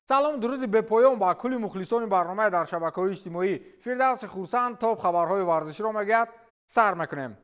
салом дуруди бепоён ба кулли мухлисони барномаи дар шабакаҳои иҷтимоӣ. Фирдавси хурсанд топ хабарҳои варзиширо мегӯяд. сар мекунем.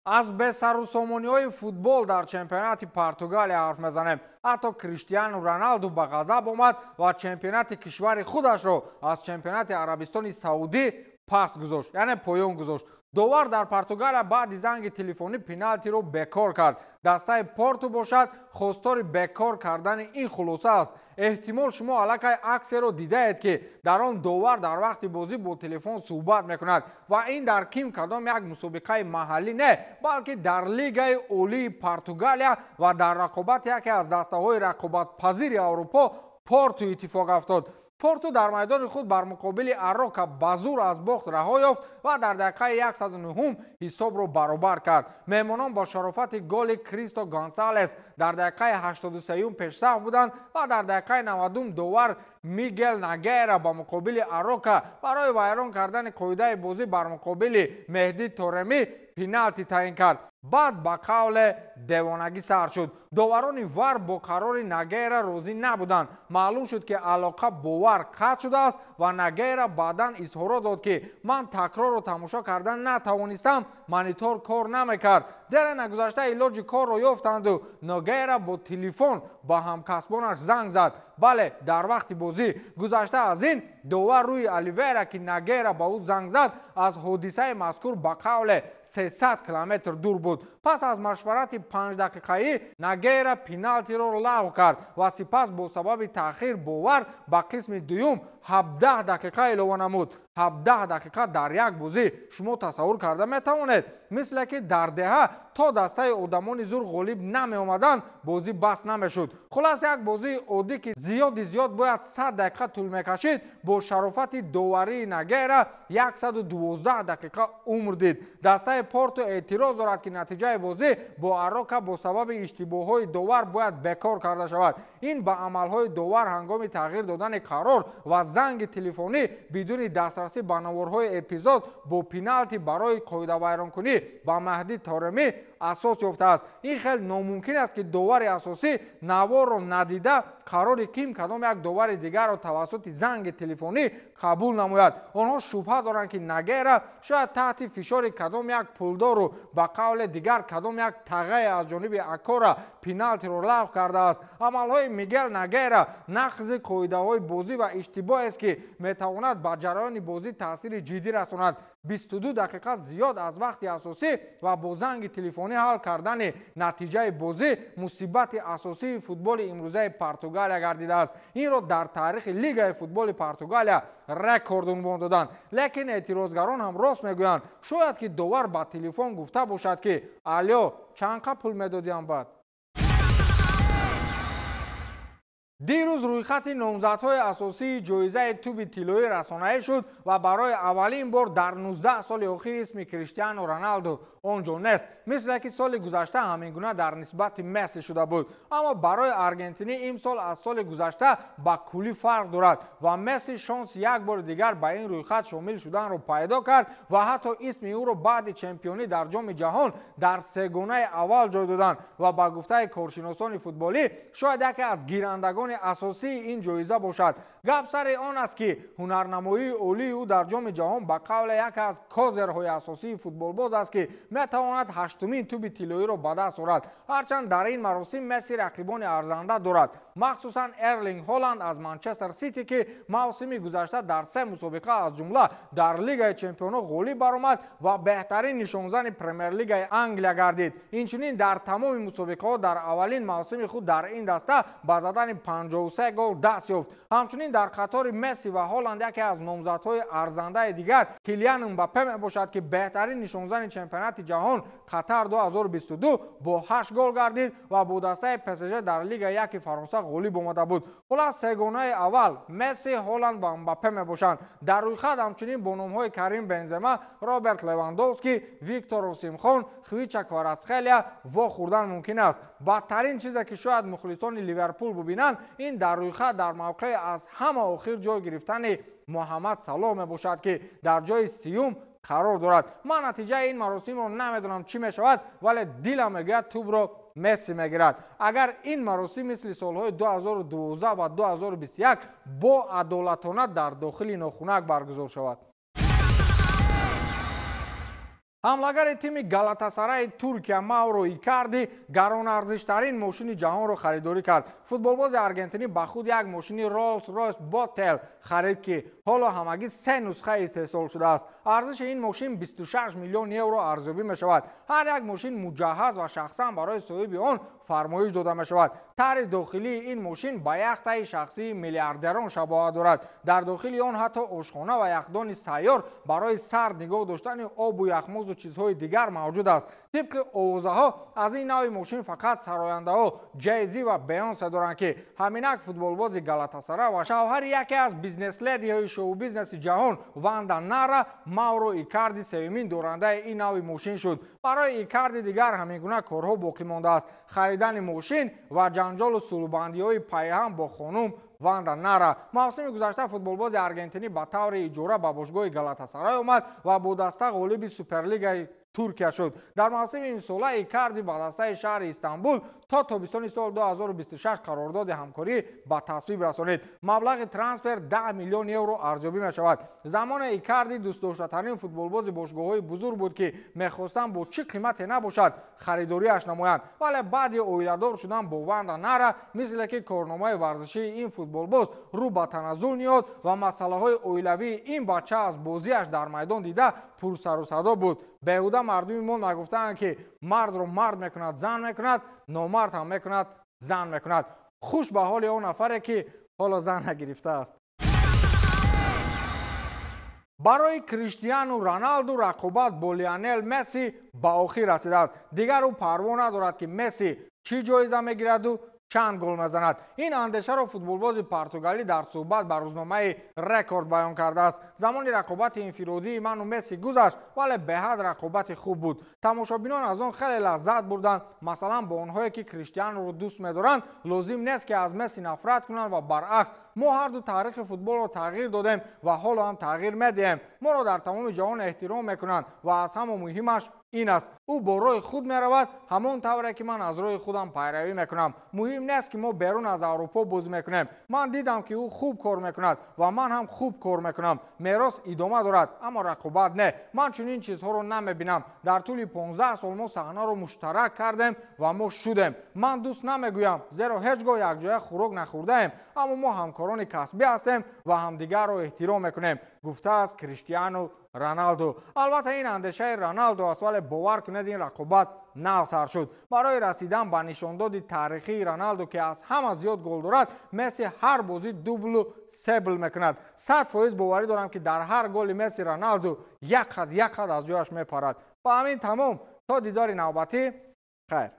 аз бесарусомониҳои футбол дар чемпионати Португалия ҳарф мезанем. ҳатто Криштиану Роналду ба ғазаб омад ва чемпионати кишвари худашро аз чемпионати Арабистони Саудӣ паст гузошт, яъне поён гузошт. довар дар Португалия баъди занги телефонӣ пеналтиро бекор кард. дастаи Порту бошад хостори бекор кардани ин хулоса аст. эҳтимол шумо аллакай аксеро дидаед ки дар он довар дар вақти бозӣ бо телефон суҳбат мекунад ва ин дар ким кадом як мусобиқаи маҳаллӣ не, балки дар лигаи олии Португалия ва дар рақобати яке аз дастаҳои рақобатпазири Аврупо Порту иттифоқ афтод. Порту дар майдони худ бар муқобили Аррока ба зур аз бохт раҳо ёфт ва дар дақиқаи 109 ҳисобро баробар кард. меҳмонон бо шарофати голи Кристо Гонсалес дар дақиқаи 83 пешсаф буданд ва дар дақиқаи 90 довар Мигел Нагера ба муқобили Аррока барои вайрон кардани қоидаи бозӣ бар муқобили Меҳди Тореми пеналти таъин кард. баъд ба қавле девонагӣ сар шуд. доварони вар бо қарори Нагера розӣ набуданд. маълум шуд ки алоқа бо вар қатъ шудааст ва Нагера баъдан изҳорот дод ки ман такрорро тамошо кардан натавонистам, монитор кор намекард. дере нагузашта илоҷи корро ёфтанду Нагера бо телефон ба ҳамкасбонаш занг зад. бале, дар вақти бозӣ. гузашта аз ин, довар Руи Оливейра ки Нагера ба ӯ занг зад аз ҳодисаи мазкур ба қавле 300 километр дур буд. пас аз машварати 5 дақиқаӣ Нагера пеналтиро лағв кард ва сипас бо сабаби таъхир бо вар ба қисми дуюм 17 дақиқа илова намуд. 17 дақиқа дар як бозӣ шумо тасаввур карда метавонед? мисле ки дар деҳа то дастаи одамони зур ғолиб намеомаданд, бозӣ бас намешуд. хулас як бозии оддӣ ки зиёди зиёд бояд 100 дақиқа тӯл мекашид, бо шарофати доварии Нагера 112 дақиқа умр дид. дастаи Порту эътироз дорад ки натиҷаи бозӣ бо Аррока бо сабаби иштибоҳҳои довар бояд бекор карда шавад. ин ба амалҳои довар ҳангоми тағйир додани қарор ва занги телефонӣ бидуни дастрасӣ ба наворҳои эпизод бо пеналти барои қоидавайронкунӣ ба Меҳди Тореми асос ёфтааст. ин хеле номумкин аст ки довари асосӣ наворро надида қарори ким кадом як довари дигарро тавассути занги телефонӣ қабул намояд. онҳо шубҳа доранд ки Нагера шояд таҳти фишори кадом як пулдору ба қавле дигар кадом як тағае аз ҷониби Акора пеналтиро лағв кардааст. амалҳои Мигел Нагера нақзи қоидаҳои бозӣ ва иштибоҳест ки метавонад ба ҷараёни бозӣ таъсири ҷиддӣ расонад. 22 дақиқа зиёд аз вақти асосӣ ва бо занги телефонӣ ҳал кардани натиҷаи бозӣ мусибати асосии футболи имрӯзаи Португалия гардидааст. инро дар таърихи лигаи футболи Португалия рекорд унвон доданд. лекин эътирозгарон ҳам рост мегӯянд. шояд ки довар ба телефон гуфта бошад ки алё, чанқа пул медодиам бад. дирӯз рӯйхати номзадҳои асосии ҷоизаи тӯби тиллои расонаӣ шуд ва барои аввалин бор дар 19 соли охир исми Криштиану Роналду он ҷо нест. мисле ки соли гузашта ҳамин гуна дар нисбати Месси шуда буд. аммо барои аргентинӣ имсол аз соли гузашта ба куллӣ фарқ дорад ва Месси шонси як бори дигар ба ин рӯйхат шомил шуданро пайдо кард ва ҳатто исми ӯро баъди чемпионӣ дар ҷоми ҷаҳон дар сегонаи аввал ҷой доданд ва ба гуфтаи коршиносони футболӣ шояд яке аз гирандагони асосии ин ҷоиза бошад. гап сари он аст ки ҳунарнамоии олии ӯ дар ҷоми ҷаҳон ба қавле яке аз козерҳои асосии футболбоз аст ки метавонад 8-умин тӯби тиллоиро ба даст орад. ҳарчанд дар ин маросим Месси рақибони арзанда дорад, махсусан Эрлинг Ҳоланд аз Манчестер Сити ки мавсими гузашта дар 3 мусобиқа аз ҷумла дар Лигаи Чемпионҳо ғолиб баромад ва беҳтарин нишонзани Премер-лигаи Англия гардид. инчунин дар тамоми мусобиқаҳо дар аввалин мавсими худ дар ин даста ба задани 53 гол даст ёфт. ҳамчунин дар қатори Месси ва Ҳоланд яке аз номзадҳои арзандаи дигар Килиан Мбаппе мебошад ки беҳтарин нишонзани чемпионати ҷаҳон Қатар 2022 бо 8 гол гардид ва бо дастаи ПСЖ дар Лигаи 1 Фаронса ғолиб омада буд. хулас сегонаи аввал Месси, Ҳоланд ва Мбаппе мебошанд. дар рӯйхат ҳамчунин бо номҳои Карим Бензема, Роберт Левандовски, Виктор Осимхон, Хвича Кварацхелия вохӯрдан мумкин аст. бадтарин чизе ки шояд мухлисони Ливерпул бубинанд, ин дар рӯйхат дар мавқеи аз ҳама охир ҷой гирифтани Муҳаммад Салоҳ мебошад ки дар ҷои 30 қарор дорад. ман натиҷаи ин маросимро намедонам чӣ мешавад, вале дилам мегӯяд тӯбро مسی میگیرد. اگر این مراسم مثل سالهای 2012 و 2021 با عدالتانه در داخل ناخونک برگزار شود. حملگر تیم گالاتاسرای ترکیه ماورو ایکاردی گرانارزشترین ماشین جهان را خریداری کرد. فوتبالباز ارژنتینی با خود یک ماشین رولز رویس باتل خرید که حالا همگی 3 نسخه استحصال شده است. ارزش این ماشین 26 میلیون یورو ارزیابی می شود. هر یک ماشین مجهز و شخصا برای صاحب آن فرمایش داده می شود. طرح داخلی این ماشین با یخت شخصی میلیاردران شباهت دارد. در داخل آن حتی آشخانه و یخدان سیار برای سرد نگاه داشتن آب و یخماز و چیزهای دیگر موجود است. طبق آوازه ها از این نوع ماشین فقط سراینده ها جیزی و بیانسه دارند که همینک فوتبالباز گالاتاسرای و شوهر یکی از بیزنس لیدی های شو بیزنس جهان واندا نارا ماورو ایکاردی سومین دورنده این نوع ماشین شد. برای ایکاردی دیگر همینگونه کارها باقی مانده است. خریدن ماشین و جنجال و سلوبندی های پیهم با خانم واندا نارا. موسم گذشته فوتبالباز ارژنتینی با طور اجاره به باشگاه گالاتاسرای آمد و با دسته غالب سوپرلیگ ترکیه شد. در موسم این ساله ایکاردی با دسته شهر استانبول تا تابستان سال 2026 قرارداد همکاری به تصویب رسانید. مبلغ ترانسفر 10 میلیون یورو ارزیابی می شود. زمان ایکاردی دوست داشتنی فوتبالباز باشگاه‌های بزرگ بود که می‌خواستند با چه قیمتی نباشد خریداریش نمایند، ولی بعد اویلادار شدن با واندا نارا مثل که کارنامه ورزشی این فوتبالباز رو به تنزل نیاد و مسئله‌های اویلوی این بچه از بازیش در میدان دیده پر سر و صدا بود. بیهوده مردم ما نگفتند که مرد رو مرد میکند زن میکند، نامرد هم میکند زن میکند. خوش به حال اون نفره که حالا زن نگرفته است. برای کریستیانو رونالدو رقابت با لیونل مسی به آخر رسیده است. دیگر او پروا ندارد که مسی چی جایزه میگیرد و چند گل میزند. این اندیشه را فوتبالباز پرتغالی در صحبت به روزنامه رکورد بیان کرده است. زمان رقابت انفرادی من و مسی گذشت، ولی به حد رقابت خوب بود. تماشابینان از آن خیلی لذت بردند. مثلا با آنهایی که کریستیانو را دوست می‌دارند لازم نیست که از مسی نفرت کنند و برعکس. ما هر دو تاریخ فوتبال را تغییر دادیم و حالا هم تغییر میدیم. ما را در تمام جهان احترام میکنند و از همه مهمش این است او با راه خود میرود همون طوری که من از راه خودم پیروی میکنم. مهم نیست که ما بیرون از اروپا بازی میکنیم. من دیدم که او خوب کار میکند و من هم خوب کار میکنم. میراث ادامه دارد اما رقابت نه. من چنین چیزها رو نمیبینم. در طول 15 سال ما صحنه رو مشترک کردیم و ما شدیم. من دوست نمیگویم زیرا هیچگاه یک جای خوراک نخوردیم، اما ما همکاران کسبی هستیم و همدیگر رو احترام میکنیم، گفته است کریستیانو رونالدو. البته این اندیشه رونالدو است، ولی باور کنید این رقابت نو سر شد. برای رسیدن به نشانداد تاریخی رونالدو که از همه زیاد گل دارد، مسی هر بازی دوبل و سیبل میکند. 100% باوری دارم که در هر گل مسی رونالدو یک خط از جایش میپرد. با همین تمام، تا دیدار نوبتی، خیر.